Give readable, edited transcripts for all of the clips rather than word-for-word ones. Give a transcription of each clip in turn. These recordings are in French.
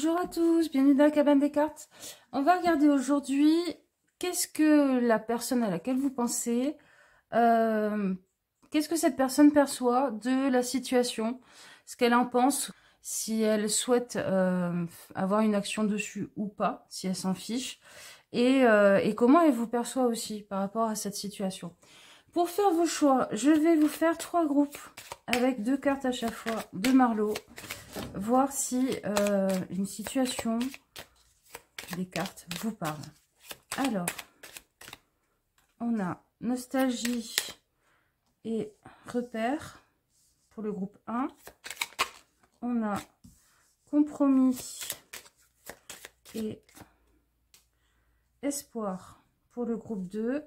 Bonjour à tous, bienvenue dans la cabane des cartes. On va regarder aujourd'hui qu'est-ce que la personne à laquelle vous pensez, qu'est-ce que cette personne perçoit de la situation, ce qu'elle en pense, si elle souhaite avoir une action dessus ou pas, si elle s'en fiche, et comment elle vous perçoit aussi par rapport à cette situation. Pour faire vos choix, je vais vous faire 3 groupes avec 2 cartes à chaque fois de Marlowe. Voir si une situation des cartes vous parle. Alors, on a nostalgie et repère pour le groupe 1. On a compromis et espoir pour le groupe 2.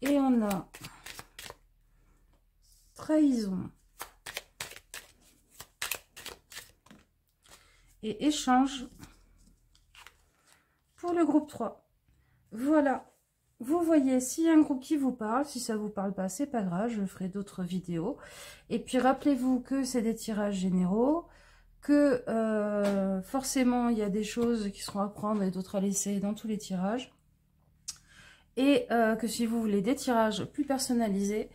Et on a trahison et échange pour le groupe 3. Voilà, vous voyez s'il y a un groupe qui vous parle. Si ça vous parle pas, c'est pas grave, je ferai d'autres vidéos. Et puis rappelez-vous que c'est des tirages généraux, que forcément il y a des choses qui seront à prendre et d'autres à laisser dans tous les tirages, et que si vous voulez des tirages plus personnalisés,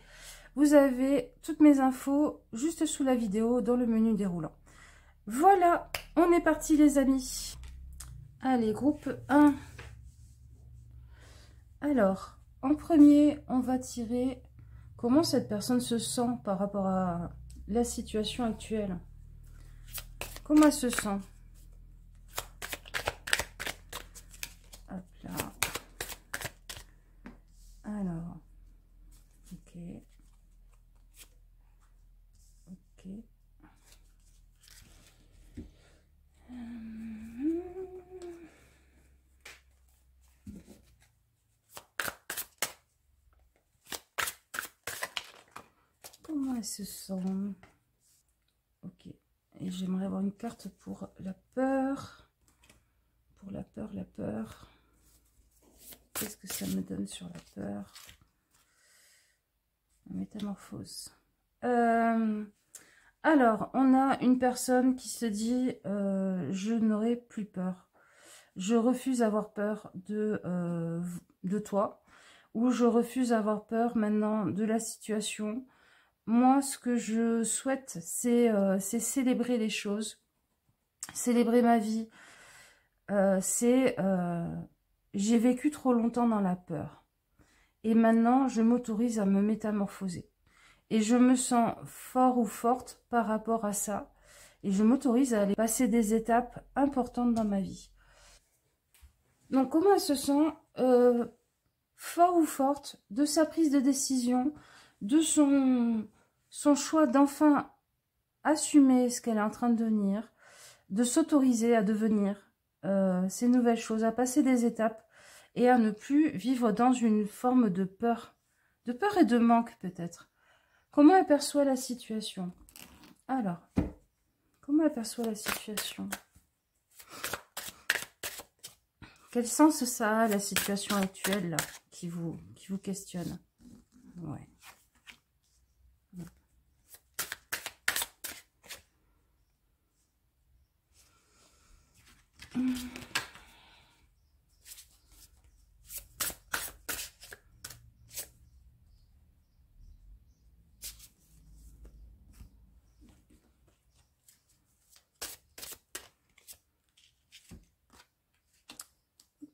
vous avez toutes mes infos juste sous la vidéo dans le menu déroulant. Voilà, on est parti les amis. Allez, groupe 1. Alors, en premier, on va tirer comment cette personne se sent par rapport à la situation actuelle. Comment elle se sent? Hop là. Alors, ok. Ok. Comment elle se sent? Ok. Et j'aimerais avoir une carte pour la peur. Pour la peur. Qu'est-ce que ça me donne sur la peur? La métamorphose. Alors, on a une personne qui se dit je n'aurai plus peur. Je refuse d'avoir peur de toi. Ou je refuse d'avoir peur maintenant de la situation. Moi, ce que je souhaite, c'est célébrer les choses. Célébrer ma vie. J'ai vécu trop longtemps dans la peur. Et maintenant, je m'autorise à me métamorphoser. Et je me sens fort ou forte par rapport à ça. Et je m'autorise à aller passer des étapes importantes dans ma vie. Donc, comment elle se sent fort ou forte de sa prise de décision, de son choix d'enfin assumer ce qu'elle est en train de devenir, de s'autoriser à devenir ces nouvelles choses, à passer des étapes et à ne plus vivre dans une forme de peur et de manque peut-être. Comment elle perçoit la situation? Alors, comment elle perçoit la situation? Quel sens ça a, la situation actuelle là, qui vous questionne? Ouais.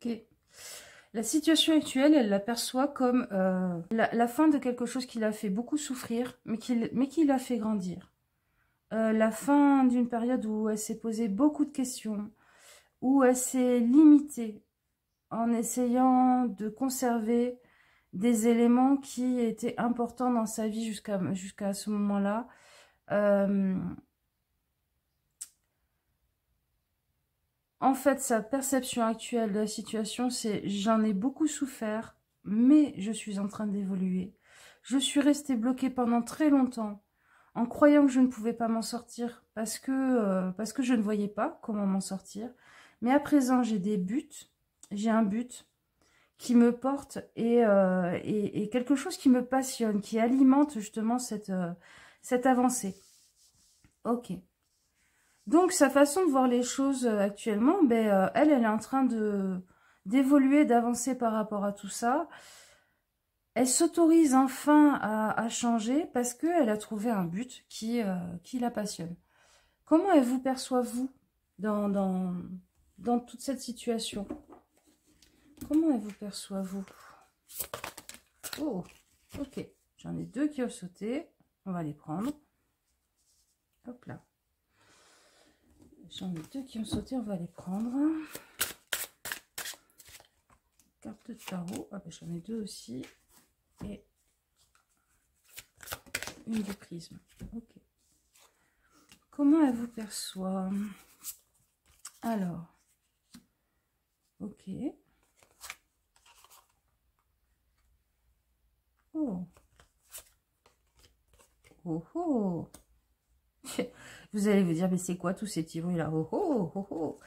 Ok. La situation actuelle, elle l'aperçoit comme la fin de quelque chose qui l'a fait beaucoup souffrir, mais qui l'a fait grandir. La fin d'une période où elle s'est posé beaucoup de questions, où elle s'est limitée en essayant de conserver des éléments qui étaient importants dans sa vie jusqu'à ce moment-là. En fait, sa perception actuelle de la situation, c'est « j'en ai beaucoup souffert, mais je suis en train d'évoluer. Je suis restée bloquée pendant très longtemps en croyant que je ne pouvais pas m'en sortir parce que je ne voyais pas comment m'en sortir. Mais à présent, j'ai des buts, j'ai un but qui me porte et quelque chose qui me passionne, qui alimente justement cette avancée. Ok. Donc, sa façon de voir les choses actuellement, ben, elle est en train d'évoluer, d'avancer par rapport à tout ça. Elle s'autorise enfin à changer parce qu'elle a trouvé un but qui la passionne. Comment elle vous perçoit, vous, dans toute cette situation? Comment elle vous perçoit, vous? Oh, ok. J'en ai deux qui ont sauté. On va les prendre. Hop là. J'en ai deux qui ont sauté, on va les prendre. Carte de tarot. Ah ben, j'en ai deux aussi. Et une de prisme. Ok. Comment elle vous perçoit? Alors. Ok. Oh. Oh oh. Vous allez vous dire, mais c'est quoi tous ces petits bruits là? Oh oh oh oh.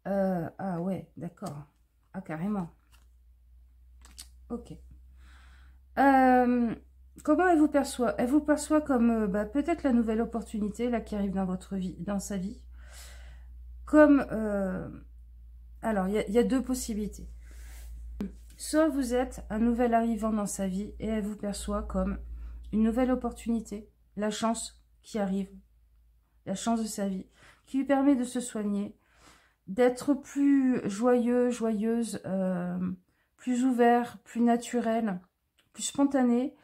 Ah ouais, d'accord. Ah carrément. Ok. Comment elle vous perçoit? Elle vous perçoit comme bah, peut-être la nouvelle opportunité là qui arrive dans votre vie, dans sa vie. Comme alors il y a deux possibilités. Soit vous êtes un nouvel arrivant dans sa vie et elle vous perçoit comme une nouvelle opportunité, la chance qui arrive, la chance de sa vie, qui lui permet de se soigner, d'être plus joyeux, joyeuse, plus ouvert, plus naturel, plus spontané,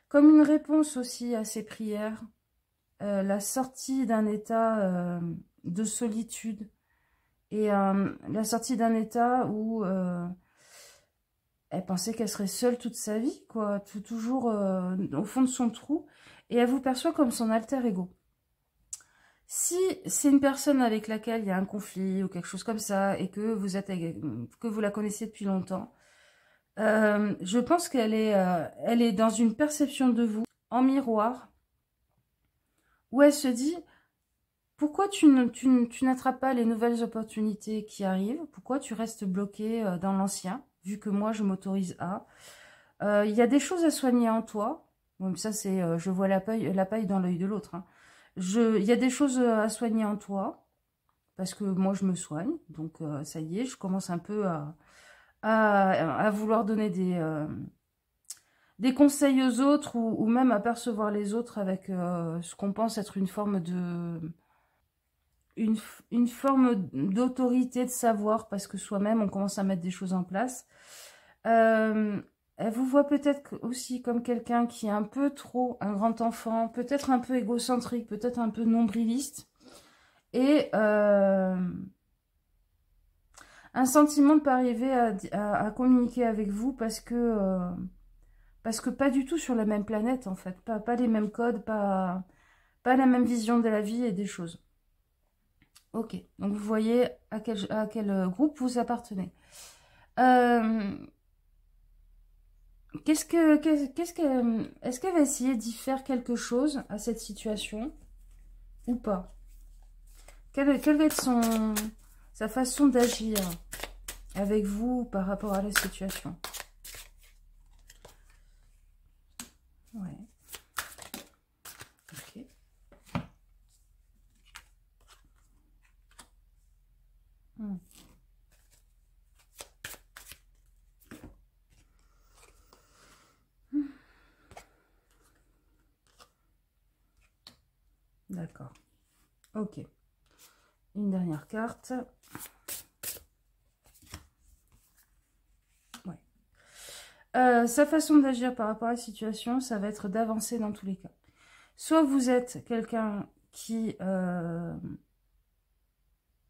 comme une réponse aussi à ses prières, la sortie d'un état de solitude et la sortie d'un état où elle pensait qu'elle serait seule toute sa vie, quoi, toujours au fond de son trou, et elle vous perçoit comme son alter ego. Si c'est une personne avec laquelle il y a un conflit ou quelque chose comme ça, et que vous la connaissez depuis longtemps, je pense qu'elle elle est dans une perception de vous en miroir, où elle se dit, pourquoi tu n'attrapes pas les nouvelles opportunités qui arrivent? Pourquoi tu restes bloqué dans l'ancien, vu que moi je m'autorise à... Il y a des choses à soigner en toi. Bon, ça c'est, je vois la paille dans l'œil de l'autre. Hein. Il y a des choses à soigner en toi, parce que moi je me soigne. Donc ça y est, je commence un peu à vouloir donner des conseils aux autres, ou même à percevoir les autres avec ce qu'on pense être une forme une forme d'autorité, de savoir, parce que soi-même on commence à mettre des choses en place. Elle vous voit peut-être aussi comme quelqu'un qui est un peu trop un grand enfant, peut-être un peu égocentrique, peut-être un peu nombriliste. Et un sentiment de ne pas arriver à communiquer avec vous parce que pas du tout sur la même planète en fait. Pas les mêmes codes, pas la même vision de la vie et des choses. Ok, donc vous voyez à quel groupe vous appartenez. Est-ce qu'elle va essayer d'y faire quelque chose à cette situation ou pas? Quelle va être sa façon d'agir avec vous par rapport à la situation? Ouais. Ok. D'accord. Ok. Une dernière carte. Ouais. Sa façon d'agir par rapport à la situation, ça va être d'avancer dans tous les cas. Soit vous êtes quelqu'un qui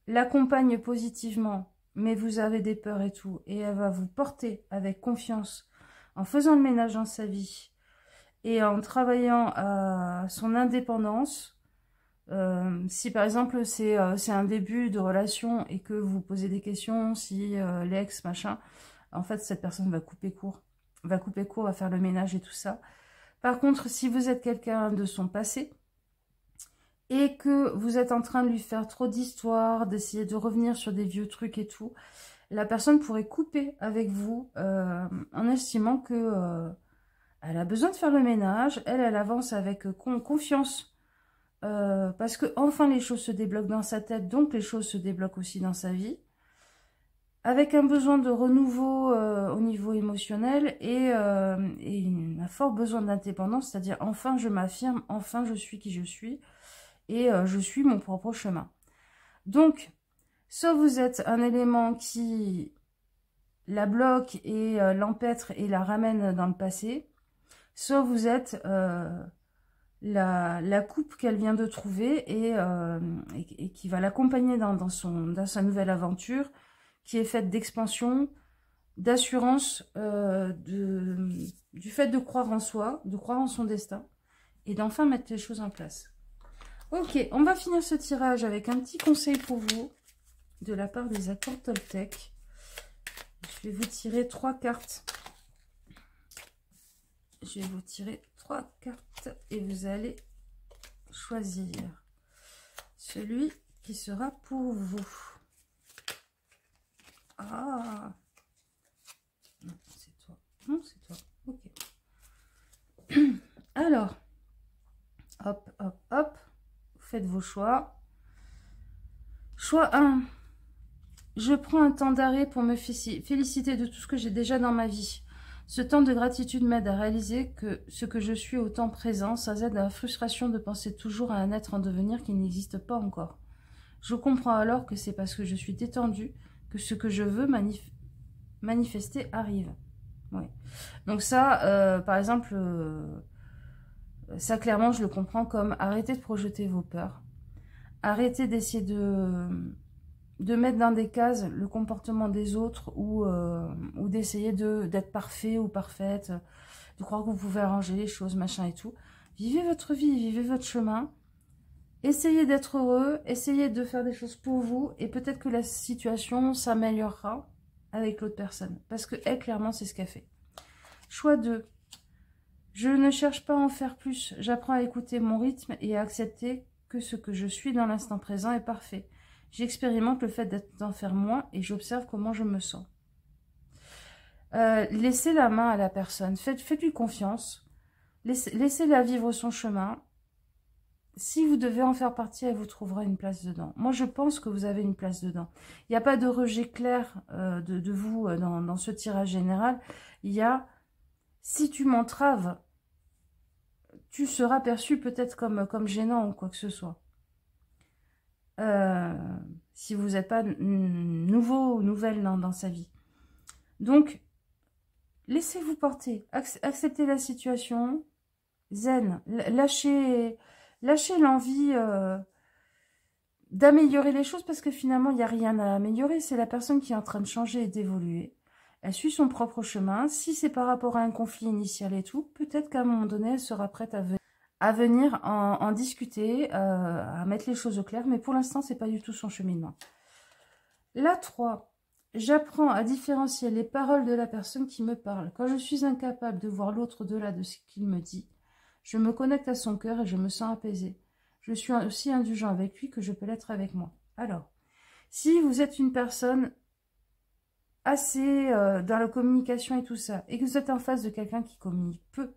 l'accompagne positivement, mais vous avez des peurs et tout, et elle va vous porter avec confiance en faisant le ménage dans sa vie et en travaillant à son indépendance. Si par exemple c'est un début de relation et que vous posez des questions, si l'ex, machin, en fait cette personne va couper court, va faire le ménage et tout ça. Par contre, si vous êtes quelqu'un de son passé et que vous êtes en train de lui faire trop d'histoires, d'essayer de revenir sur des vieux trucs et tout, la personne pourrait couper avec vous en estimant que Elle a besoin de faire le ménage. Elle avance avec confiance. Parce que enfin les choses se débloquent dans sa tête, donc les choses se débloquent aussi dans sa vie. Avec un besoin de renouveau au niveau émotionnel et un fort besoin d'indépendance, c'est-à-dire enfin je m'affirme, enfin je suis qui je suis et je suis mon propre chemin. Donc, soit vous êtes un élément qui la bloque et l'empêtre et la ramène dans le passé, soit vous êtes la coupe qu'elle vient de trouver et qui va l'accompagner dans sa nouvelle aventure, qui est faite d'expansion, d'assurance, du fait de croire en soi, de croire en son destin, et d'enfin mettre les choses en place. Ok, on va finir ce tirage avec un petit conseil pour vous, de la part des accords Toltec. Je vais vous tirer 3 cartes. Je vais vous tirer 3 cartes et vous allez choisir celui qui sera pour vous. Ah, non, c'est toi. Non, c'est toi. Ok. Alors, hop, hop, hop. Vous faites vos choix. Choix 1. Je prends un temps d'arrêt pour me féliciter de tout ce que j'ai déjà dans ma vie. Ce temps de gratitude m'aide à réaliser que ce que je suis au temps présent, ça aide à la frustration de penser toujours à un être en devenir qui n'existe pas encore. Je comprends alors que c'est parce que je suis détendue que ce que je veux manifester arrive. Oui. Donc ça, par exemple, ça clairement je le comprends comme arrêtez de projeter vos peurs. Arrêtez d'essayer de mettre dans des cases le comportement des autres ou d'essayer d'être parfait ou parfaite, de croire que vous pouvez arranger les choses, machin et tout. Vivez votre vie, vivez votre chemin. Essayez d'être heureux, essayez de faire des choses pour vous et peut-être que la situation s'améliorera avec l'autre personne. Parce que elle, clairement, c'est ce qu'elle fait. Choix 2. Je ne cherche pas à en faire plus. J'apprends à écouter mon rythme et à accepter que ce que je suis dans l'instant présent est parfait. J'expérimente le fait d'en faire moins et j'observe comment je me sens. Laissez la main à la personne. Faites-lui confiance. Laissez-la vivre son chemin. Si vous devez en faire partie, elle vous trouvera une place dedans. Moi, je pense que vous avez une place dedans. Il n'y a pas de rejet clair de vous dans ce tirage général. Il y a, si tu m'entraves, tu seras perçu peut-être comme gênant ou quoi que ce soit. Si vous n'êtes pas nouveau ou nouvelle dans sa vie. Donc, laissez-vous porter. Acceptez la situation. Zen. Lâchez l'envie d'améliorer les choses parce que finalement, il n'y a rien à améliorer. C'est la personne qui est en train de changer et d'évoluer. Elle suit son propre chemin. Si c'est par rapport à un conflit initial et tout, peut-être qu'à un moment donné, elle sera prête à venir en discuter, à mettre les choses au clair. Mais pour l'instant, ce n'est pas du tout son cheminement. La 3. J'apprends à différencier les paroles de la personne qui me parle. Quand je suis incapable de voir l'autre au-delà de ce qu'il me dit, je me connecte à son cœur et je me sens apaisée. Je suis aussi indulgent avec lui que je peux l'être avec moi. Alors, si vous êtes une personne assez dans la communication et tout ça, et que vous êtes en face de quelqu'un qui communique peu,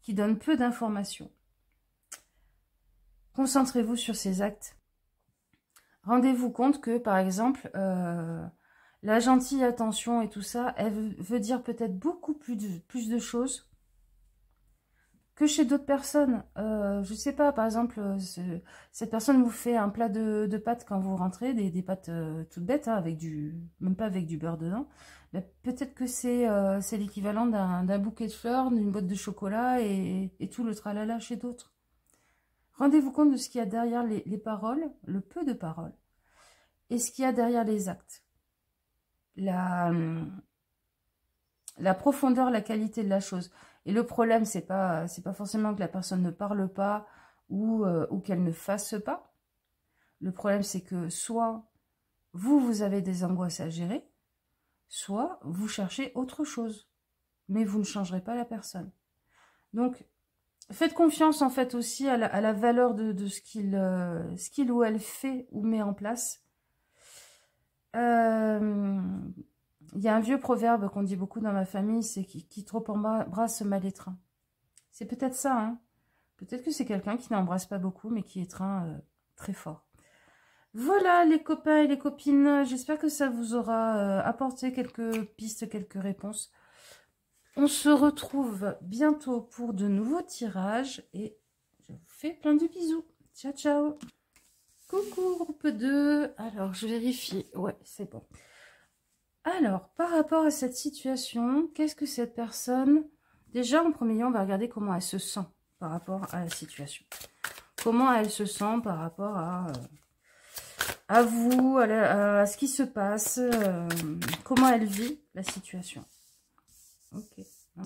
qui donne peu d'informations, concentrez-vous sur ses actes. Rendez-vous compte que, par exemple, la gentille attention et tout ça, elle veut dire peut-être beaucoup plus de choses que chez d'autres personnes. Je sais pas, par exemple, cette personne vous fait un plat de pâtes quand vous rentrez, des pâtes toutes bêtes, hein, même pas avec du beurre dedans. Peut-être que c'est l'équivalent d'un bouquet de fleurs, d'une boîte de chocolat et tout le tralala chez d'autres. Rendez-vous compte de ce qu'il y a derrière les paroles, le peu de paroles, et ce qu'il y a derrière les actes. La profondeur, la qualité de la chose. Et le problème, c'est pas forcément que la personne ne parle pas ou qu'elle ne fasse pas. Le problème, c'est que soit vous avez des angoisses à gérer, soit vous cherchez autre chose. Mais vous ne changerez pas la personne. Donc, faites confiance en fait aussi à la valeur de ce qu'il ou elle fait ou met en place. Il y a un vieux proverbe qu'on dit beaucoup dans ma famille, c'est qui trop embrasse mal étreint. C'est peut-être ça, hein. Peut-être que c'est quelqu'un qui n'embrasse pas beaucoup, mais qui étreint très fort. Voilà les copains et les copines, j'espère que ça vous aura apporté quelques pistes, quelques réponses. On se retrouve bientôt pour de nouveaux tirages et je vous fais plein de bisous. Ciao, ciao. Coucou groupe 2. Alors, je vérifie. Ouais, c'est bon. Alors, par rapport à cette situation, qu'est-ce que cette personne... Déjà, en premier lieu, on va regarder comment elle se sent par rapport à la situation. Comment elle se sent par rapport à vous, à ce qui se passe, comment elle vit la situation. Ok, non,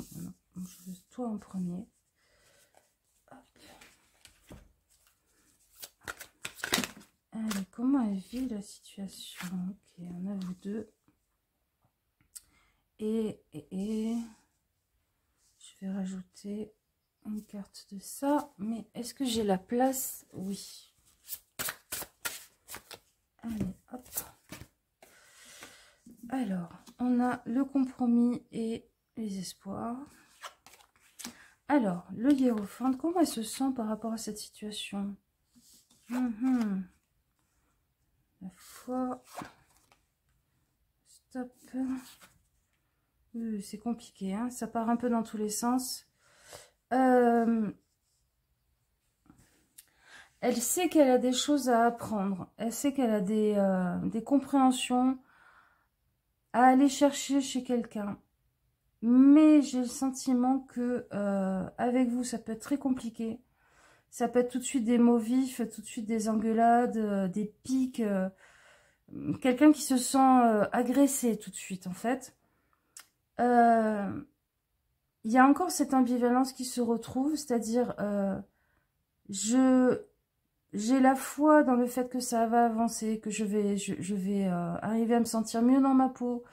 je veux toi en premier. Hop. Allez, comment elle vit la situation? Ok, on a vous deux. Et je vais rajouter une carte de ça. Mais est-ce que j'ai la place? Oui. Allez, hop. Alors, on a le compromis et les espoirs. Alors, le hiérophante, comment elle se sent par rapport à cette situation? La foi. Stop. C'est compliqué, hein, ça part un peu dans tous les sens. Elle sait qu'elle a des choses à apprendre. Elle sait qu'elle a des compréhensions à aller chercher chez quelqu'un. Mais j'ai le sentiment que avec vous, ça peut être très compliqué. Ça peut être tout de suite des mots vifs, tout de suite des engueulades, des pics. Quelqu'un qui se sent agressé tout de suite, en fait. Il y a encore cette ambivalence qui se retrouve, c'est-à-dire j'ai la foi dans le fait que ça va avancer, que je vais arriver à me sentir mieux dans ma peau,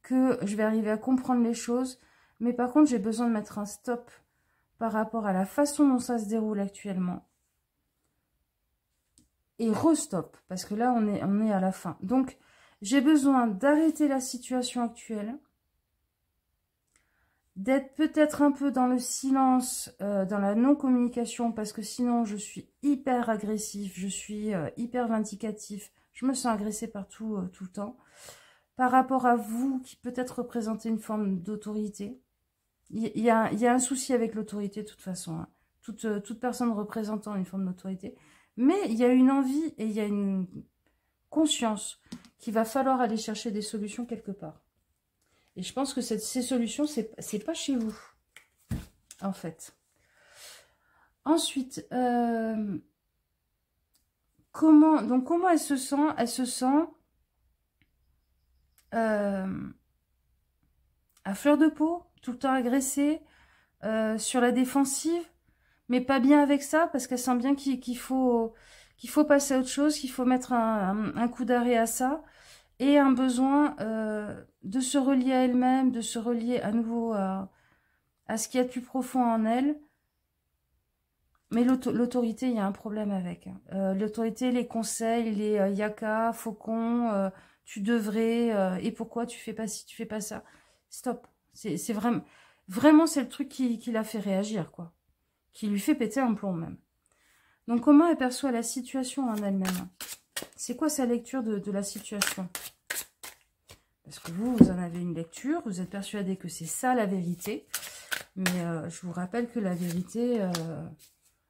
que je vais arriver à comprendre les choses, mais par contre j'ai besoin de mettre un stop par rapport à la façon dont ça se déroule actuellement. Et restop, parce que là on est à la fin. Donc j'ai besoin d'arrêter la situation actuelle, d'être peut-être un peu dans le silence, dans la non-communication, parce que sinon je suis hyper agressif, je suis hyper vindicatif, je me sens agressée partout, tout le temps. Par rapport à vous, qui peut-être représentez une forme d'autorité, il y a un souci avec l'autorité de toute façon, hein. Toute personne représentant une forme d'autorité, mais il y a une envie et il y a une conscience qu'il va falloir aller chercher des solutions quelque part. Et je pense que ces solutions, c'est pas chez vous, en fait. Ensuite, comment elle se sent? Elle se sent à fleur de peau, tout le temps agressée, sur la défensive, mais pas bien avec ça, parce qu'elle sent bien qu'il faut passer à autre chose, qu'il faut mettre un coup d'arrêt à ça, et un besoin de se relier à elle-même, de se relier à nouveau à ce qu'il y a de plus profond en elle. Mais l'autorité, il y a un problème avec. L'autorité, les conseils, les yaka, faucon, tu devrais, et pourquoi tu fais pas ci, tu fais pas ça. Stop. C'est vraiment c'est le truc qui l'a fait réagir, quoi. Qui lui fait péter un plomb, même. Donc, comment elle perçoit la situation en elle-même? C'est quoi sa lecture de la situation? Parce que vous en avez une lecture, vous êtes persuadé que c'est ça la vérité. Mais je vous rappelle que la vérité,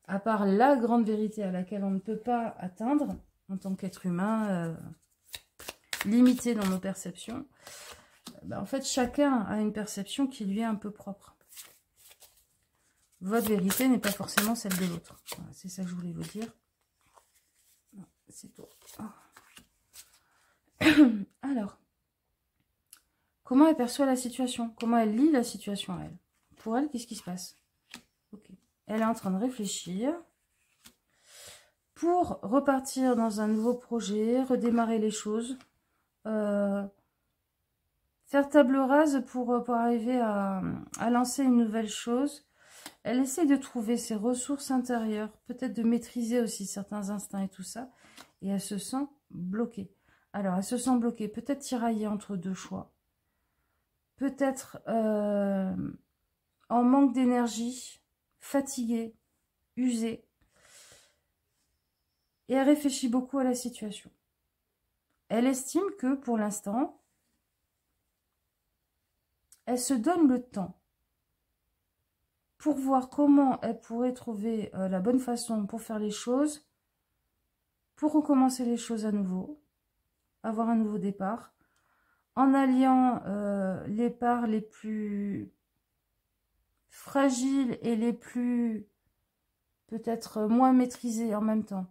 à part la grande vérité à laquelle on ne peut pas atteindre, en tant qu'être humain, limité dans nos perceptions, en fait, chacun a une perception qui lui est un peu propre. Votre vérité n'est pas forcément celle de l'autre. Voilà, c'est ça que je voulais vous dire. C'est tout. Oh. Alors, comment elle perçoit la situation? Comment elle lit la situation, elle? Pour elle, qu'est-ce qui se passe? Okay. Elle est en train de réfléchir pour repartir dans un nouveau projet, redémarrer les choses, faire table rase pour arriver à lancer une nouvelle chose. Elle essaie de trouver ses ressources intérieures, peut-être de maîtriser aussi certains instincts et tout ça, et elle se sent bloquée. Alors, elle se sent bloquée, peut-être tiraillée entre deux choix, peut-être en manque d'énergie, fatiguée, usée. Et elle réfléchit beaucoup à la situation. Elle estime que, pour l'instant, elle se donne le temps pour voir comment elle pourrait trouver la bonne façon pour faire les choses, pour recommencer les choses à nouveau, avoir un nouveau départ, en alliant les parts les plus fragiles et les plus peut-être moins maîtrisées en même temps.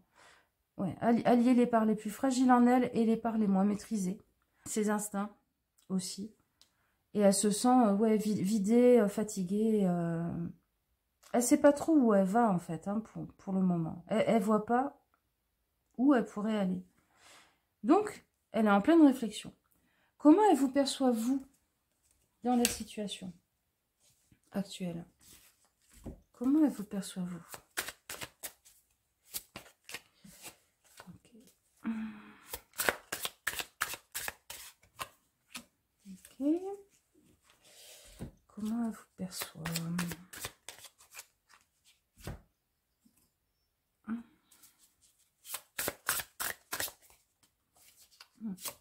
Ouais, allier les parts les plus fragiles en elle et les parts les moins maîtrisées. Ses instincts aussi. Et elle se sent ouais, vidée, fatiguée. Elle sait pas trop où elle va en fait hein, pour le moment. Elle voit pas où elle pourrait aller. Donc, elle est en pleine réflexion. Comment elle vous perçoit, vous, dans la situation actuelle? Comment elle vous perçoit, vous? Ok. Comment elle vous perçoit?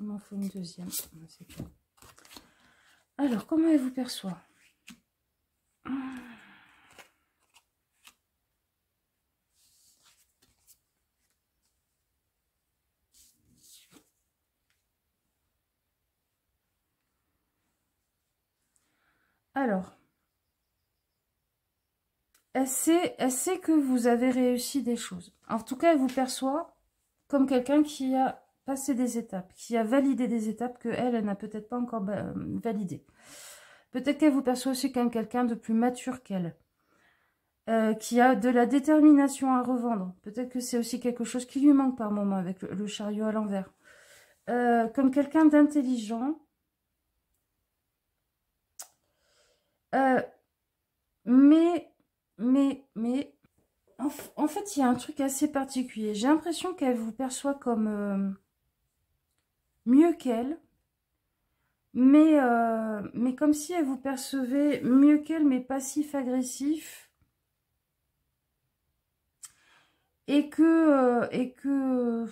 Il m'en faut une deuxième. C'est tout. Alors, comment elle vous perçoit? Alors, elle sait que vous avez réussi des choses. En tout cas, elle vous perçoit comme quelqu'un qui a passé des étapes, qui a validé des étapes que elle n'a peut-être pas encore validées. Peut-être qu'elle vous perçoit aussi comme quelqu'un de plus mature qu'elle, qui a de la détermination à revendre. Peut-être que c'est aussi quelque chose qui lui manque par moment avec le chariot à l'envers. Comme quelqu'un d'intelligent, mais, en fait, il y a un truc assez particulier. J'ai l'impression qu'elle vous perçoit comme mieux qu'elle, mais comme si elle vous percevait mieux qu'elle, mais passif-agressif, et que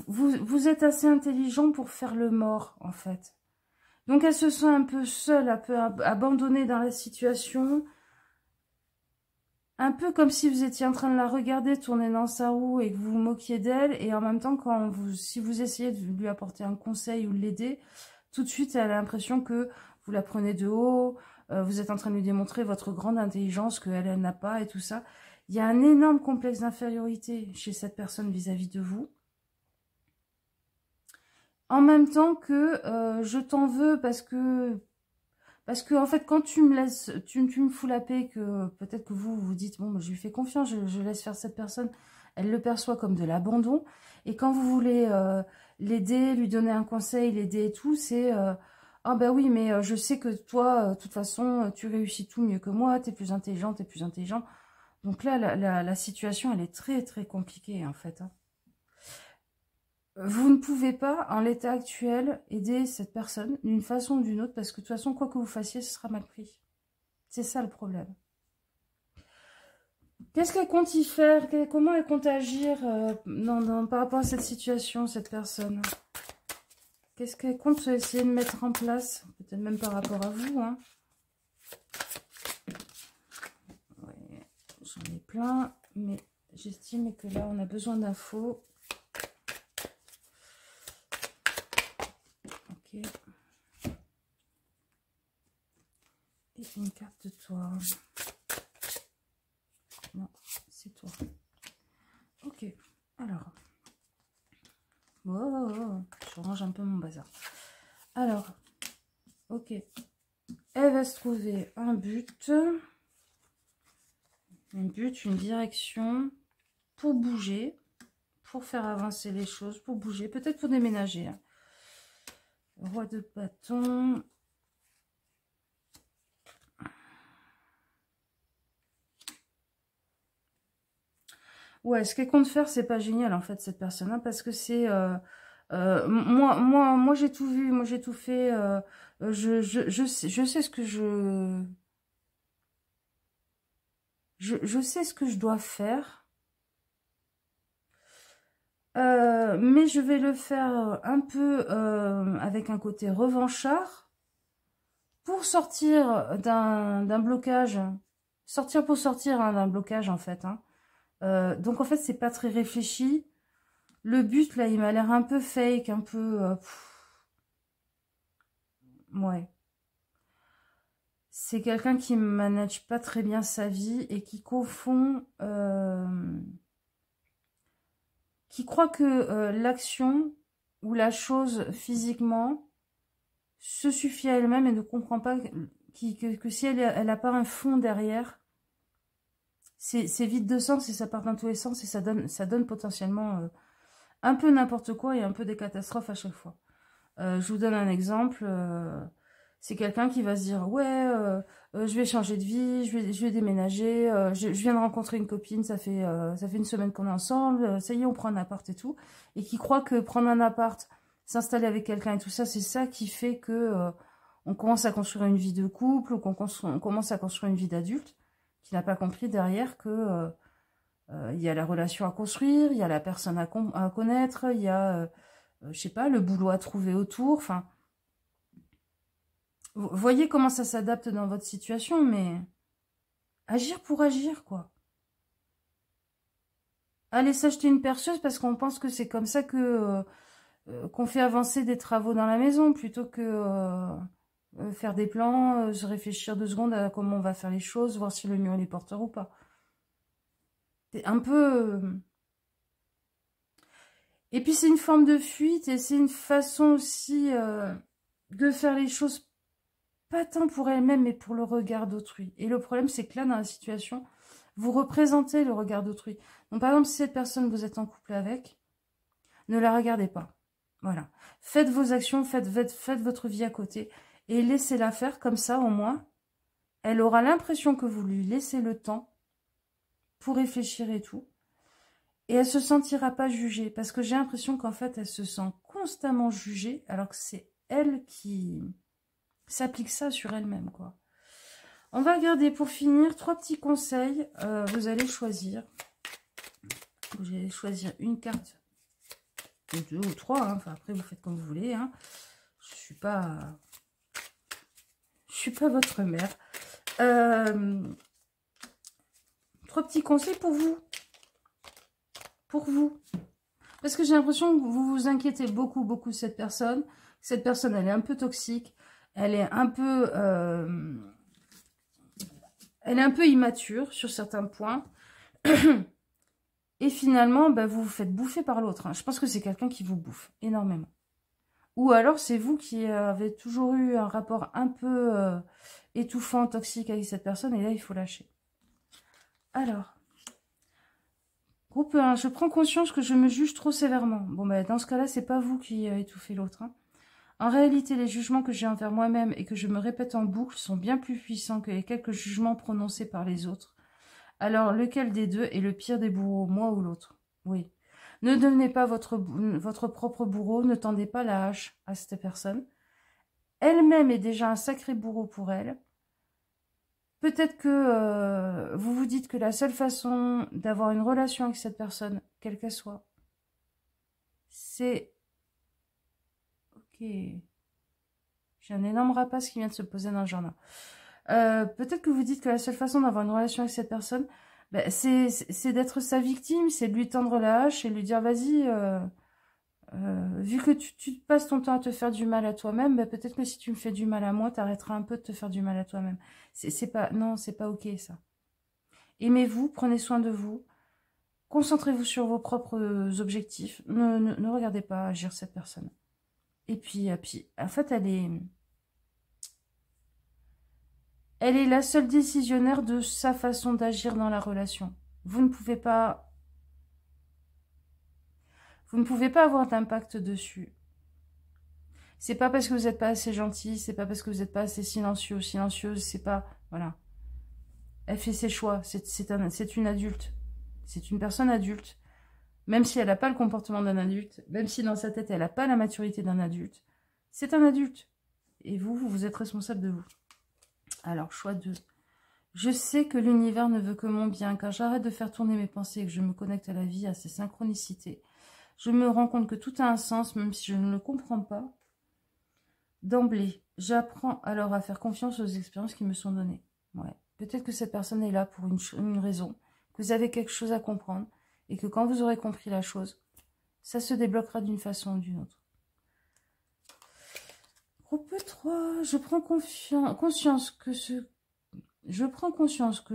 vous êtes assez intelligent pour faire le mort, en fait. Donc, elle se sent un peu seule, un peu abandonnée dans la situation. Un peu comme si vous étiez en train de la regarder tourner dans sa roue et que vous vous moquiez d'elle. Et en même temps, si vous essayez de lui apporter un conseil ou de l'aider, tout de suite, elle a l'impression que vous la prenez de haut. Vous êtes en train de lui démontrer votre grande intelligence qu'elle n'a pas et tout ça. Il y a un énorme complexe d'infériorité chez cette personne vis-à-vis de vous. En même temps que je t'en veux parce que en fait, quand tu me laisses, tu me fous la paix, que peut-être que vous vous dites, bon, je lui fais confiance, je laisse faire cette personne, elle le perçoit comme de l'abandon. Et quand vous voulez l'aider, lui donner un conseil, l'aider et tout, c'est, ah ben oui, mais je sais que toi, de toute façon, tu réussis tout mieux que moi, t'es plus intelligent, t'es plus intelligent. Donc là, la situation, elle est très, très compliquée, en fait. Hein. Vous ne pouvez pas, en l'état actuel, aider cette personne d'une façon ou d'une autre, parce que de toute façon, quoi que vous fassiez, ce sera mal pris. C'est ça le problème. Qu'est-ce qu'elle compte y faire? Comment elle compte agir par rapport à cette situation, cette personne? Qu'est-ce qu'elle compte essayer de mettre en place? Peut-être même par rapport à vous. Hein. Ouais, j'en ai plein, mais j'estime que là, on a besoin d'infos. Ok. Et une carte de toi. Non, c'est toi. Ok, alors. Oh, je range un peu mon bazar. Alors, ok. Elle va se trouver un but. Une direction pour bouger, pour faire avancer les choses, pour bouger, peut-être pour déménager. Hein. Roi de bâton. Ouais, ce qu'elle compte faire, c'est pas génial en fait cette personne, hein, parce que c'est moi j'ai tout vu, moi j'ai tout fait. Je sais ce que je Je sais ce que je dois faire. Mais je vais le faire un peu avec un côté revanchard pour sortir d'un blocage. Sortir pour sortir hein, d'un blocage, en fait. Hein. Donc, en fait, c'est pas très réfléchi. Le but, là, il m'a l'air un peu fake, un peu... ouais. C'est quelqu'un qui manage pas très bien sa vie et qui confond... qui croit que l'action ou la chose physiquement se suffit à elle-même et ne comprend pas que si elle n'a pas un fond derrière, c'est vide de sens et ça part dans tous les sens et ça donne potentiellement un peu n'importe quoi et un peu des catastrophes à chaque fois. Je vous donne un exemple. C'est quelqu'un qui va se dire, ouais, je vais changer de vie, je vais déménager, je viens de rencontrer une copine, ça fait une semaine qu'on est ensemble, ça y est, on prend un appart et tout. Et qui croit que prendre un appart, s'installer avec quelqu'un et tout ça, c'est ça qui fait que on commence à construire une vie de couple ou on commence à construire une vie d'adulte, qui n'a pas compris derrière que il y a la relation à construire, il y a la personne à connaître, il y a, je sais pas, le boulot à trouver autour, enfin... Vous voyez comment ça s'adapte dans votre situation, mais agir pour agir, quoi. Aller s'acheter une perceuse parce qu'on pense que c'est comme ça que qu'on fait avancer des travaux dans la maison, plutôt que faire des plans, se réfléchir 2 secondes à comment on va faire les choses, voir si le mur est porteur ou pas. C'est un peu... Et puis c'est une forme de fuite et c'est une façon aussi de faire les choses pas tant pour elle-même, mais pour le regard d'autrui. Et le problème, c'est que là, dans la situation, vous représentez le regard d'autrui. Donc, par exemple, si cette personne, vous êtes en couple avec, ne la regardez pas. Voilà. Faites vos actions, faites votre vie à côté, et laissez-la faire comme ça, au moins. Elle aura l'impression que vous lui laissez le temps pour réfléchir et tout. Et elle se sentira pas jugée, parce que j'ai l'impression qu'en fait, elle se sent constamment jugée, alors que c'est elle qui s'applique ça sur elle-même, quoi. On va regarder pour finir 3 petits conseils. Vous allez choisir. Vous allez choisir une carte, ou 2 ou 3. Hein. Enfin, après, vous faites comme vous voulez. Hein. Je suis pas votre mère. 3 petits conseils pour vous. Pour vous. Parce que j'ai l'impression que vous vous inquiétez beaucoup de cette personne. Cette personne, elle est un peu toxique. Elle est un peu... elle est un peu immature sur certains points. Et finalement, bah, vous vous faites bouffer par l'autre. Hein. Je pense que c'est quelqu'un qui vous bouffe énormément. Ou alors, c'est vous qui avez toujours eu un rapport un peu étouffant, toxique avec cette personne. Et là, il faut lâcher. Alors, groupe 1, je prends conscience que je me juge trop sévèrement. Bon, bah, dans ce cas-là, c'est pas vous qui étouffez l'autre. Hein. En réalité, les jugements que j'ai envers moi-même et que je me répète en boucle sont bien plus puissants que les quelques jugements prononcés par les autres. Alors, lequel des deux est le pire des bourreaux, moi ou l'autre? Oui. Ne devenez pas votre propre bourreau, ne tendez pas la hache à cette personne. Elle-même est déjà un sacré bourreau pour elle. Peut-être que vous vous dites que la seule façon d'avoir une relation avec cette personne, quelle qu'elle soit, c'est... Ok. J'ai un énorme rapace qui vient de se poser dans le jardin. Peut-être que vous dites que la seule façon d'avoir une relation avec cette personne, ben, c'est d'être sa victime, c'est de lui tendre la hache et lui dire, vas-y, vu que tu passes ton temps à te faire du mal à toi-même, ben, peut-être que si tu me fais du mal à moi, t'arrêteras un peu de te faire du mal à toi-même. Non, c'est pas ok, ça. Aimez-vous, prenez soin de vous, concentrez-vous sur vos propres objectifs, ne regardez pas agir cette personne. Et puis, en fait, elle est la seule décisionnaire de sa façon d'agir dans la relation. Vous ne pouvez pas avoir d'impact dessus. C'est pas parce que vous n'êtes pas assez gentil, c'est pas parce que vous n'êtes pas assez silencieux ou silencieuse, c'est pas... Voilà. Elle fait ses choix, c'est une adulte. C'est une personne adulte. Même si elle n'a pas le comportement d'un adulte, même si dans sa tête, elle n'a pas la maturité d'un adulte, c'est un adulte. Et vous êtes responsable de vous. Alors, choix 2. Je sais que l'univers ne veut que mon bien. Quand j'arrête de faire tourner mes pensées et que je me connecte à la vie, à ses synchronicités, je me rends compte que tout a un sens, même si je ne le comprends pas. D'emblée, j'apprends alors à faire confiance aux expériences qui me sont données. Ouais. Peut-être que cette personne est là pour une raison, que vous avez quelque chose à comprendre, et que quand vous aurez compris la chose, ça se débloquera d'une façon ou d'une autre. Groupe 3, je prends conscience que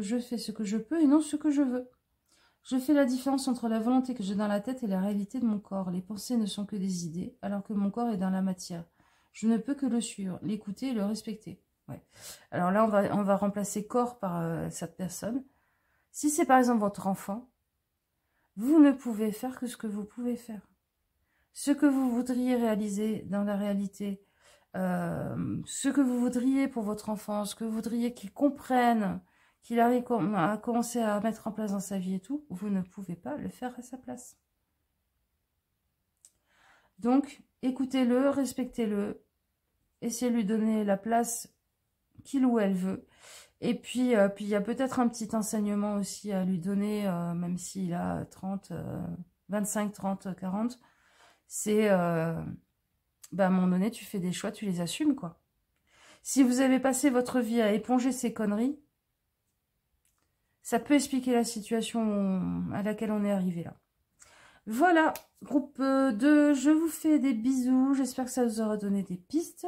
je fais ce que je peux et non ce que je veux. Je fais la différence entre la volonté que j'ai dans la tête et la réalité de mon corps. Les pensées ne sont que des idées, alors que mon corps est dans la matière. Je ne peux que le suivre, l'écouter et le respecter. Ouais. Alors là, on va remplacer corps par cette personne. Si c'est par exemple votre enfant, vous ne pouvez faire que ce que vous pouvez faire. Ce que vous voudriez réaliser dans la réalité, ce que vous voudriez pour votre enfant, ce que vous voudriez qu'il comprenne, qu'il arrive à commencer à mettre en place dans sa vie et tout, vous ne pouvez pas le faire à sa place. Donc, écoutez-le, respectez-le, essayez de lui donner la place qu'il ou elle veut. Et puis il y a peut-être un petit enseignement aussi à lui donner, même s'il a 30, 25, 30, 40. C'est, à un moment donné, tu fais des choix, tu les assumes, quoi. Si vous avez passé votre vie à éponger ces conneries, ça peut expliquer la situation à laquelle on est arrivé là. Voilà, groupe 2, je vous fais des bisous. J'espère que ça vous aura donné des pistes.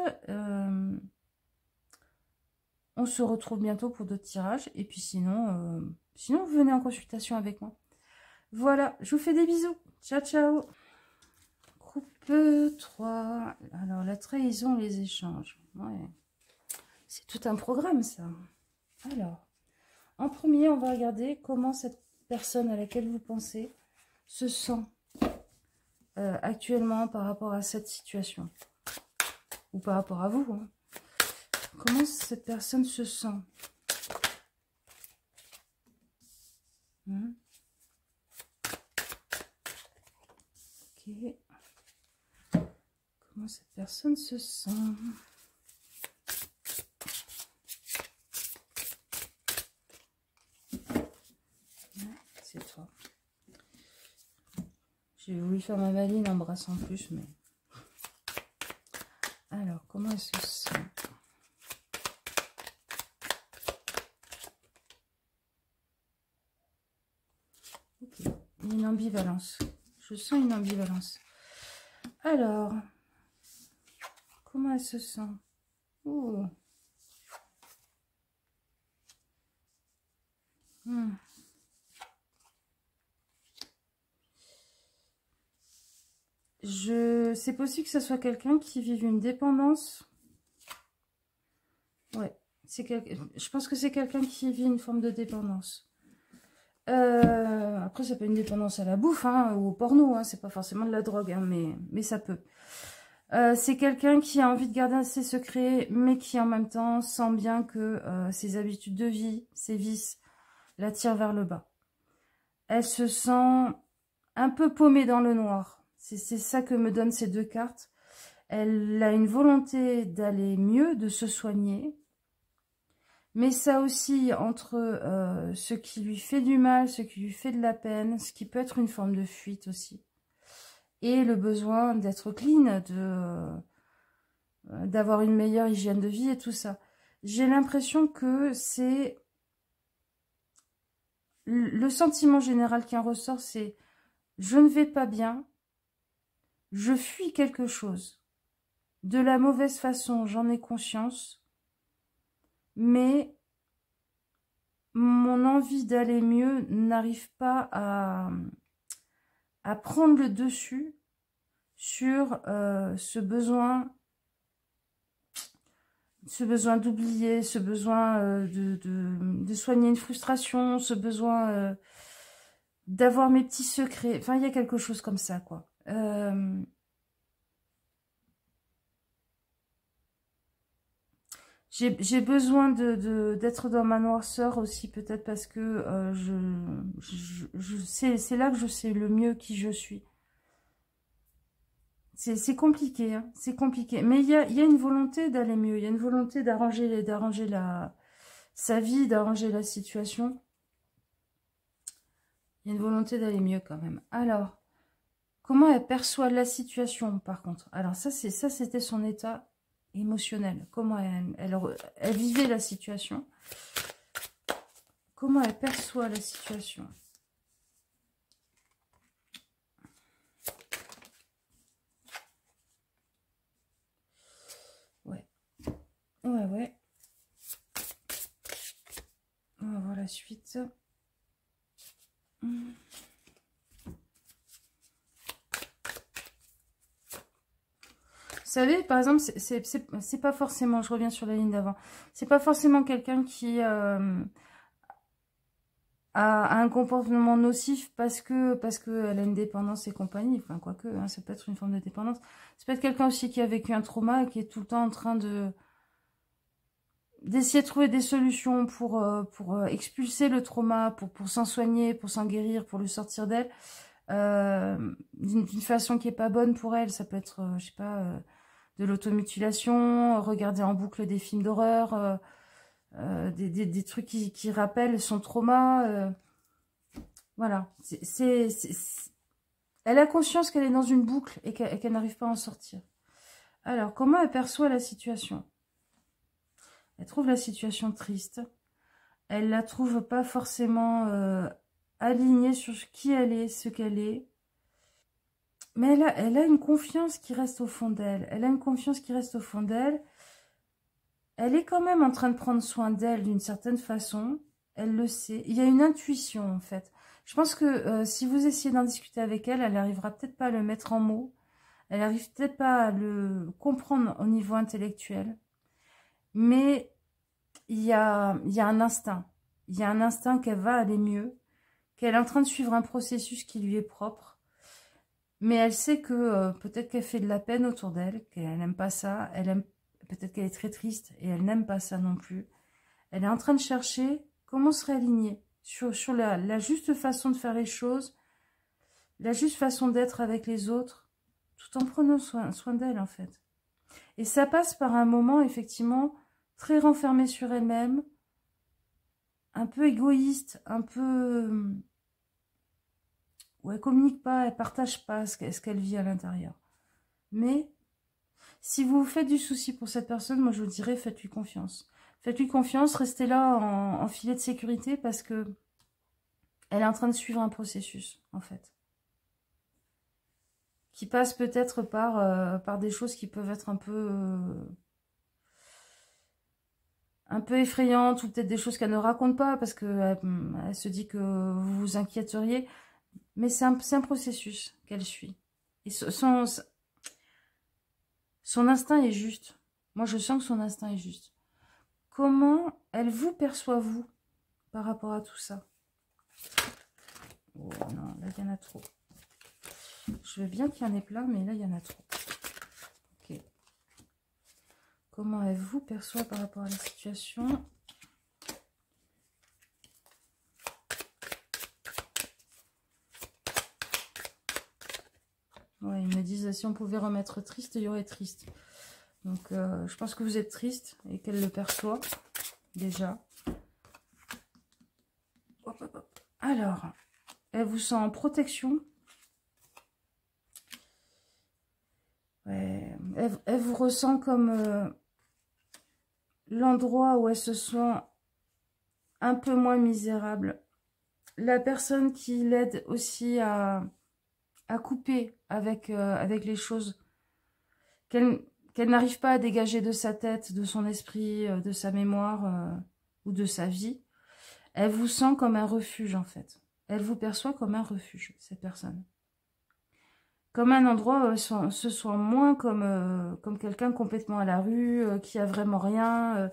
On se retrouve bientôt pour d'autres tirages. Et puis sinon, vous venez en consultation avec moi. Voilà, je vous fais des bisous. Ciao, ciao. Groupe 3. Alors, la trahison, les échanges. Ouais. C'est tout un programme, ça. Alors, en premier, on va regarder comment cette personne à laquelle vous pensez se sent actuellement par rapport à cette situation. Ou par rapport à vous. Hein. Comment cette personne se sent? Ok. Comment cette personne se sent? C'est toi. J'ai voulu faire ma maline en brassant plus, mais... Alors, comment elle se sent? Ok, une ambivalence. Je sens une ambivalence. Alors, comment elle se sent? Oh. C'est possible que ce soit quelqu'un qui vive une dépendance. Ouais, je pense que c'est quelqu'un qui vit une forme de dépendance. Après, ça peut être une dépendance à la bouffe hein, ou au porno. Hein, c'est pas forcément de la drogue, hein, mais ça peut. C'est quelqu'un qui a envie de garder ses secrets, mais qui en même temps sent bien que ses habitudes de vie, ses vices, l'attirent vers le bas. Elle se sent un peu paumée dans le noir. C'est ça que me donnent ces deux cartes. Elle a une volonté d'aller mieux, de se soigner. Mais ça aussi, entre ce qui lui fait du mal, ce qui lui fait de la peine, ce qui peut être une forme de fuite aussi. Et le besoin d'être clean, d'avoir une meilleure hygiène de vie et tout ça. J'ai l'impression que c'est... Le sentiment général qui en ressort, c'est « je ne vais pas bien, je fuis quelque chose. De la mauvaise façon, j'en ai conscience, mais mon envie d'aller mieux n'arrive pas à prendre le dessus sur ce besoin d'oublier, ce besoin de soigner une frustration, ce besoin d'avoir mes petits secrets. Enfin, il y a quelque chose comme ça, quoi. J'ai besoin d'être dans ma noirceur aussi, peut-être parce que c'est là que je sais le mieux qui je suis. C'est compliqué, hein, c'est compliqué. Mais il y a une volonté d'aller mieux, il y a une volonté d'arranger sa vie, d'arranger la situation. Il y a une volonté d'aller mieux quand même. Alors, comment elle perçoit la situation, par contre? Alors, ça, c'était son état émotionnel. Comment elle vivait la situation. Comment elle perçoit la situation? Ouais. Ouais. On va voir la suite. Vous savez, par exemple, c'est pas forcément, je reviens sur la ligne d'avant, c'est pas forcément quelqu'un qui a un comportement nocif parce que elle a une dépendance et compagnie, enfin quoique, hein, ça peut être une forme de dépendance. Ça peut être quelqu'un aussi qui a vécu un trauma et qui est tout le temps en train d'essayer de trouver des solutions pour expulser le trauma, pour s'en soigner, pour s'en guérir, pour le sortir d'elle, d'une façon qui est pas bonne pour elle. Ça peut être, je sais pas, de l'automutilation, regarder en boucle des films d'horreur, des trucs qui rappellent son trauma. Voilà. Elle a conscience qu'elle est dans une boucle et qu'elle n'arrive pas à en sortir. Alors, comment elle perçoit la situation? Elle trouve la situation triste. Elle la trouve pas forcément alignée sur qui elle est, ce qu'elle est. Mais elle a une confiance qui reste au fond d'elle. Elle a une confiance qui reste au fond d'elle. Elle est quand même en train de prendre soin d'elle d'une certaine façon. Elle le sait. Il y a une intuition, en fait. Je pense que si vous essayez d'en discuter avec elle, elle n'arrivera peut-être pas à le mettre en mots. Elle n'arrive peut-être pas à le comprendre au niveau intellectuel. Mais il y a un instinct. Il y a un instinct qu'elle va aller mieux, qu'elle est en train de suivre un processus qui lui est propre. Mais elle sait que peut-être qu'elle fait de la peine autour d'elle, qu'elle n'aime pas ça. Peut-être qu'elle est très triste et elle n'aime pas ça non plus. Elle est en train de chercher comment se réaligner sur la juste façon de faire les choses, la juste façon d'être avec les autres, tout en prenant soin d'elle, en fait. Et ça passe par un moment, effectivement, très renfermé sur elle-même, un peu égoïste, un peu... où elle communique pas, elle partage pas ce qu'elle vit à l'intérieur. Mais si vous vous faites du souci pour cette personne, moi je vous dirais, faites-lui confiance. Faites-lui confiance, restez là en filet de sécurité parce que elle est en train de suivre un processus, en fait. Qui passe peut-être par des choses qui peuvent être un peu effrayantes ou peut-être des choses qu'elle ne raconte pas parce qu'elle elle se dit que vous vous inquiéteriez. Mais c'est un processus qu'elle suit. Et son instinct est juste. Moi, je sens que son instinct est juste. Comment elle vous perçoit, vous, par rapport à tout ça? Oh non, là, il y en a trop. Je veux bien qu'il y en ait plein, mais là, il y en a trop. Ok. Comment elle vous perçoit par rapport à la situation? Ouais, ils me disent, si on pouvait remettre triste, il y aurait triste. Donc, je pense que vous êtes triste et qu'elle le perçoit, déjà. Hop, hop, hop. Alors, elle vous sent en protection. Ouais, elle vous ressent comme l'endroit où elle se sent un peu moins misérable. La personne qui l'aide aussi à couper avec les choses qu'elle n'arrive pas à dégager de sa tête, de son esprit, de sa mémoire ou de sa vie. Elle vous sent comme un refuge, en fait. Elle vous perçoit comme un refuge, cette personne. Comme un endroit où ce soit moins comme quelqu'un complètement à la rue, qui a vraiment rien.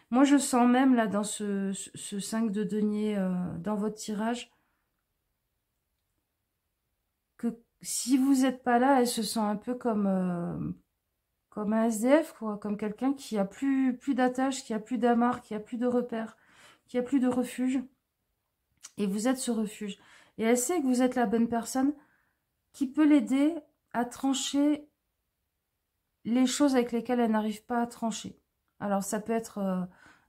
Moi, je sens même, là, dans ce 5 de denier, dans votre tirage, que si vous n'êtes pas là, elle se sent un peu comme un SDF, quoi, comme quelqu'un qui a plus d'attache, qui a plus d'amarre, qui a plus de repères, qui a plus de refuge. Et vous êtes ce refuge. Et elle sait que vous êtes la bonne personne qui peut l'aider à trancher les choses avec lesquelles elle n'arrive pas à trancher. Alors, ça peut être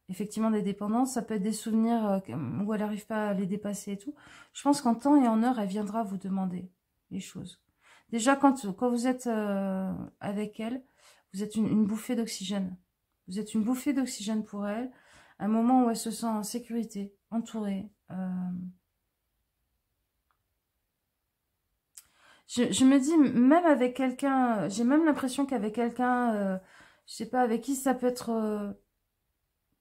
effectivement des dépendances, ça peut être des souvenirs où elle n'arrive pas à les dépasser et tout. Je pense qu'en temps et en heure, elle viendra vous demander les choses. Déjà, quand vous êtes avec elle, vous êtes une bouffée d'oxygène. Vous êtes une bouffée d'oxygène pour elle, un moment où elle se sent en sécurité, entourée. Je me dis, même avec quelqu'un, j'ai même l'impression qu'avec quelqu'un, je sais pas, avec qui ça peut être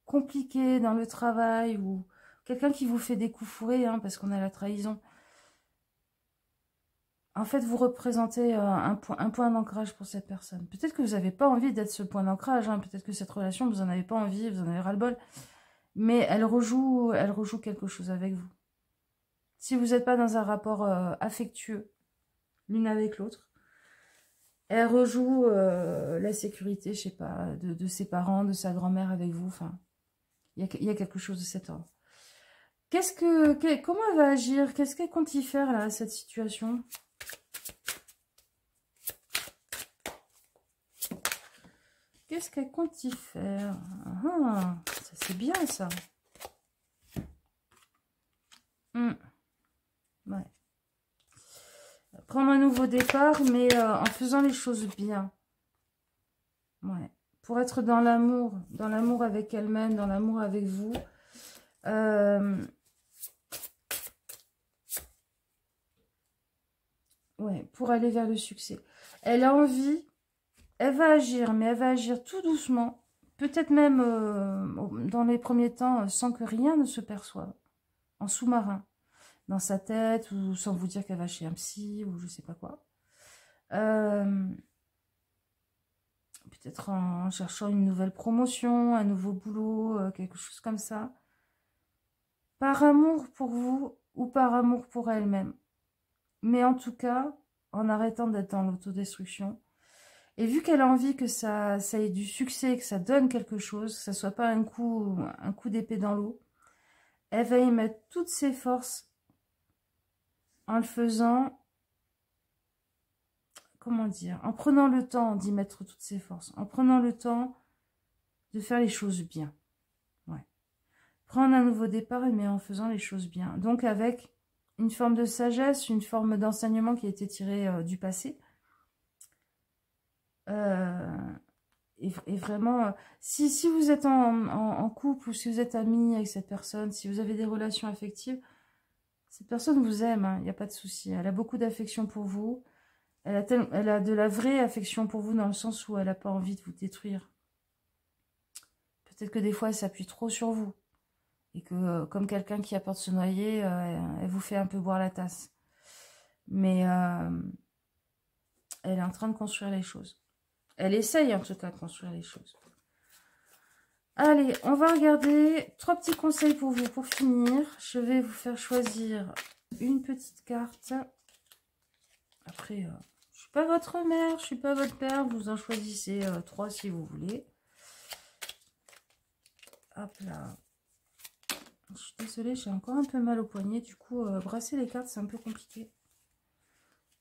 compliqué dans le travail, ou quelqu'un qui vous fait des coups fourrés, hein, parce qu'on a la trahison. En fait, vous représentez un point d'ancrage pour cette personne. Peut-être que vous n'avez pas envie d'être ce point d'ancrage, hein, peut-être que cette relation, vous n'en avez pas envie, vous en avez ras-le-bol, mais elle rejoue quelque chose avec vous. Si vous n'êtes pas dans un rapport affectueux, l'une avec l'autre, elle rejoue la sécurité, je sais pas, de ses parents, de sa grand-mère avec vous. Enfin, il y a quelque chose de cet ordre. Comment elle va agir? Qu'est-ce qu'elle compte y faire là, cette situation? Qu'est-ce qu'elle compte y faire? Ça c'est bien ça. Ouais. Prendre un nouveau départ, mais en faisant les choses bien. Ouais. Pour être dans l'amour avec elle-même, dans l'amour avec vous. Ouais, pour aller vers le succès. Elle a envie, elle va agir, mais elle va agir tout doucement. Peut-être même dans les premiers temps, sans que rien ne se perçoive. En sous-marin. Dans sa tête, ou sans vous dire qu'elle va chez un psy, ou je sais pas quoi. Peut-être en cherchant une nouvelle promotion, un nouveau boulot, quelque chose comme ça. Par amour pour vous, ou par amour pour elle-même. Mais en tout cas, en arrêtant d'être dans l'autodestruction. Et vu qu'elle a envie que ça ait du succès, que ça donne quelque chose, que ça soit pas un coup d'épée dans l'eau, elle va y mettre toutes ses forces en le faisant, comment dire, en prenant le temps d'y mettre toutes ses forces, en prenant le temps de faire les choses bien. Ouais. Prendre un nouveau départ, mais en faisant les choses bien. Donc avec une forme de sagesse, une forme d'enseignement qui a été tiré du passé. Et vraiment, si vous êtes en couple, ou si vous êtes amis avec cette personne, si vous avez des relations affectives, cette personne vous aime, hein, il n'y a pas de souci. Elle a beaucoup d'affection pour vous. Elle a de la vraie affection pour vous, dans le sens où elle n'a pas envie de vous détruire. Peut-être que des fois, elle s'appuie trop sur vous. Et que, comme quelqu'un qui apporte se noyer, elle vous fait un peu boire la tasse. Mais elle est en train de construire les choses. Elle essaye en tout cas de construire les choses. Allez, on va regarder 3 petits conseils pour vous pour finir. Je vais vous faire choisir une petite carte. Après, je suis pas votre mère, je suis pas votre père. Vous en choisissez 3 si vous voulez. Hop là. Je suis désolée, j'ai encore un peu mal au poignet. Du coup, brasser les cartes, c'est un peu compliqué.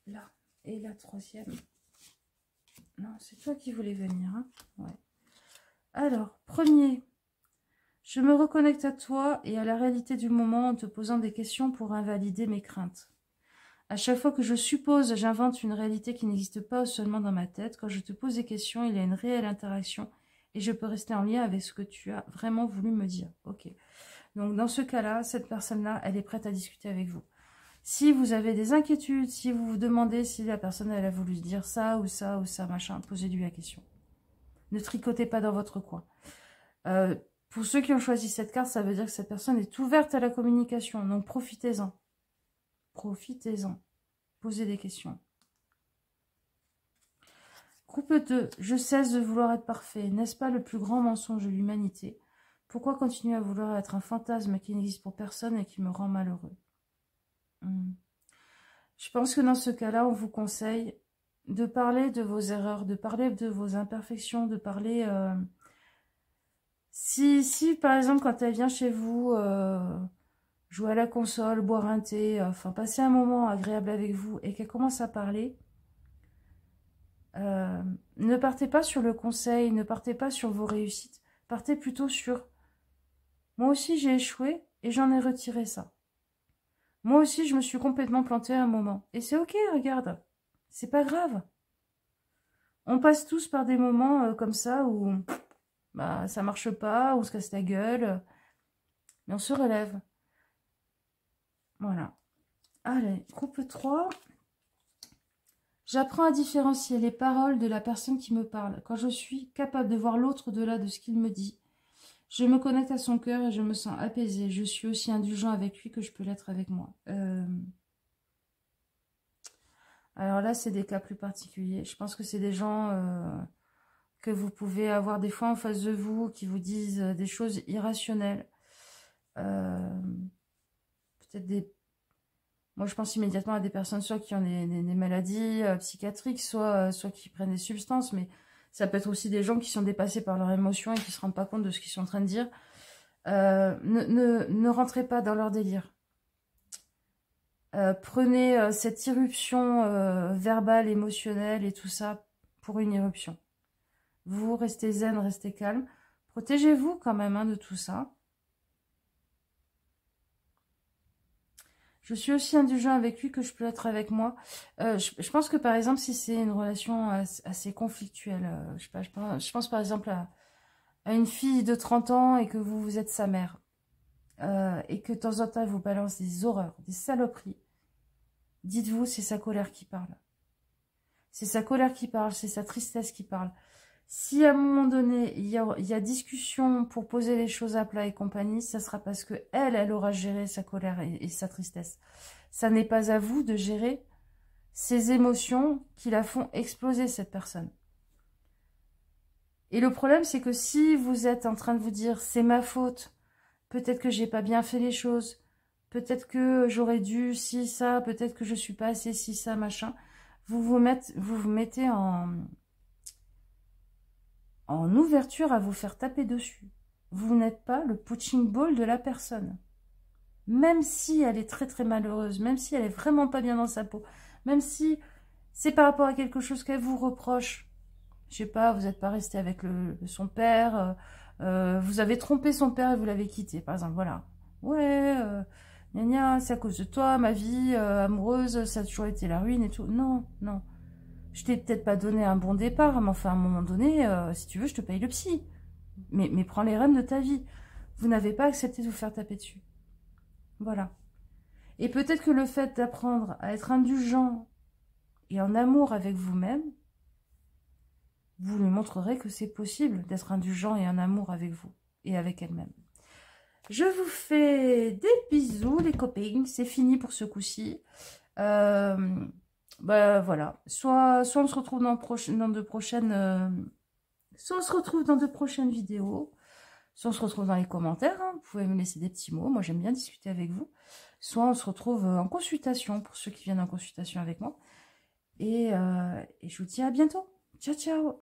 Là. Et la 3e. Non, c'est toi qui voulais venir. Hein, ouais. Alors, premier. Je me reconnecte à toi et à la réalité du moment en te posant des questions pour invalider mes craintes. À chaque fois que je suppose, j'invente une réalité qui n'existe pas seulement dans ma tête. Quand je te pose des questions, il y a une réelle interaction et je peux rester en lien avec ce que tu as vraiment voulu me dire. Ok. Donc, dans ce cas-là, cette personne-là, elle est prête à discuter avec vous. Si vous avez des inquiétudes, si vous vous demandez si la personne, elle a voulu dire ça, ou ça, ou ça, machin, posez-lui la question. Ne tricotez pas dans votre coin. Pour ceux qui ont choisi cette carte, ça veut dire que cette personne est ouverte à la communication. Donc, profitez-en. Profitez-en. Posez des questions. Groupe 2. Je cesse de vouloir être parfait. N'est-ce pas le plus grand mensonge de l'humanité? Pourquoi continuer à vouloir être un fantasme qui n'existe pour personne et qui me rend malheureux? Je pense que dans ce cas-là, on vous conseille de parler de vos erreurs, de parler de vos imperfections, de parler... Si, par exemple, quand elle vient chez vous, jouer à la console, boire un thé, enfin, passer un moment agréable avec vous, et qu'elle commence à parler, ne partez pas sur le conseil, ne partez pas sur vos réussites. partez plutôt sur « Moi aussi, j'ai échoué et j'en ai retiré ça. Moi aussi, je me suis complètement plantée à un moment. Et c'est ok, regarde. C'est pas grave. On passe tous par des moments comme ça où bah, ça marche pas, on se casse la gueule. Mais on se relève. Voilà. Allez, groupe 3. J'apprends à différencier les paroles de la personne qui me parle. Quand je suis capable de voir l'autre au-delà de ce qu'il me dit, je me connecte à son cœur et je me sens apaisée. Je suis aussi indulgent avec lui que je peux l'être avec moi. Alors là, c'est des cas plus particuliers. Je pense que c'est des gens que vous pouvez avoir des fois en face de vous qui vous disent des choses irrationnelles. Peut-être des... Moi, je pense immédiatement à des personnes soit qui ont des maladies psychiatriques, soit qui prennent des substances, mais ça peut être aussi des gens qui sont dépassés par leurs émotions et qui ne se rendent pas compte de ce qu'ils sont en train de dire. Ne rentrez pas dans leur délire. Prenez cette irruption verbale, émotionnelle et tout ça pour une irruption. Vous restez zen, restez calme. Protégez-vous quand même de tout ça. Je suis aussi indulgent avec lui que je peux être avec moi. Je pense que par exemple, si c'est une relation assez conflictuelle, je pense par exemple à une fille de 30 ans et que vous êtes sa mère. Et que de temps en temps, elle vous balance des horreurs, des saloperies. Dites-vous, c'est sa colère qui parle. C'est sa colère qui parle, c'est sa tristesse qui parle. Si à un moment donné, il y a discussion pour poser les choses à plat et compagnie, ça sera parce que elle aura géré sa colère et sa tristesse. Ça n'est pas à vous de gérer ces émotions qui la font exploser, cette personne. Et le problème, c'est que si vous êtes en train de vous dire « c'est ma faute », peut-être que j'ai pas bien fait les choses, peut-être que j'aurais dû ci, ça, peut-être que je suis pas assez ci, ça, machin, vous vous mettez en ouverture à vous faire taper dessus. Vous n'êtes pas le punching ball de la personne. Même si elle est très très malheureuse, même si elle est vraiment pas bien dans sa peau, même si c'est par rapport à quelque chose qu'elle vous reproche, je sais pas, vous n'êtes pas resté avec son père, vous avez trompé son père et vous l'avez quitté, par exemple, voilà. Ouais, gna gna, c'est à cause de toi, ma vie amoureuse, ça a toujours été la ruine et tout. Non, non. Je t'ai peut-être pas donné un bon départ, mais enfin, à un moment donné, si tu veux, je te paye le psy. Mais prends les rênes de ta vie. Vous n'avez pas accepté de vous faire taper dessus. Voilà. Et peut-être que le fait d'apprendre à être indulgent et en amour avec vous-même, vous lui montrerez que c'est possible d'être indulgent et en amour avec vous et avec elle-même. Je vous fais des bisous, les copains. C'est fini pour ce coup-ci. Bah voilà, soit on se retrouve dans de prochaines soit on se retrouve dans de prochaines vidéos, soit on se retrouve dans les commentaires, vous pouvez me laisser des petits mots, moi j'aime bien discuter avec vous, soit on se retrouve en consultation pour ceux qui viennent en consultation avec moi, et je vous dis à bientôt, ciao ciao.